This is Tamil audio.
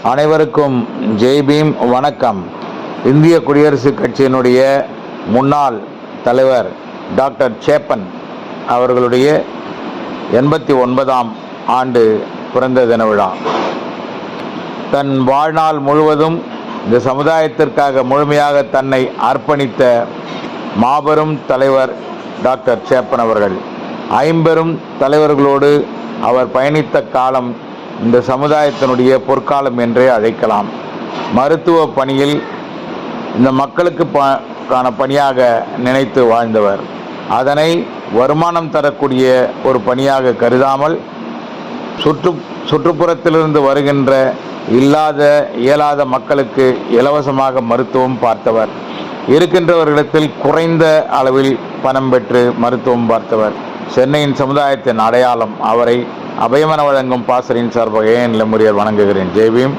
அனைவருக்கும் ஜெய்பீம். வணக்கம். இந்திய குடியரசுக் கட்சியினுடைய முன்னாள் தலைவர் டாக்டர் சேப்பன் அவர்களுடைய 89ஆம் ஆண்டு பிறந்த தின விழா. தன் வாழ்நாள் முழுவதும் இந்த சமுதாயத்திற்காக முழுமையாக தன்னை அர்ப்பணித்த மாபெரும் தலைவர் டாக்டர் சேப்பன் அவர்கள். 50 தலைவர்களோடு அவர் பயணித்த காலம் இந்த சமுதாயத்தினுடைய பொற்காலம் என்றே அழைக்கலாம். மருத்துவ பணியில் இந்த மக்களுக்கு பணியாக நினைத்து வாழ்ந்தவர். அதனை வருமானம் தரக்கூடிய ஒரு பணியாக கருதாமல் சுற்றுப்புறத்திலிருந்து வருகின்ற இயலாத மக்களுக்கு இலவசமாக மருத்துவம் பார்த்தவர். இருக்கின்றவர்களிடத்தில் குறைந்த அளவில் பணம் பெற்று மருத்துவம் பார்த்தவர். சென்னையின் சமுதாயத்தின் அடையாளம். அவரை அபயமன வழங்கும் பாசறையின் சார்பாக லெமுரியர் வணங்குகிறேன். ஜெய்பீம்.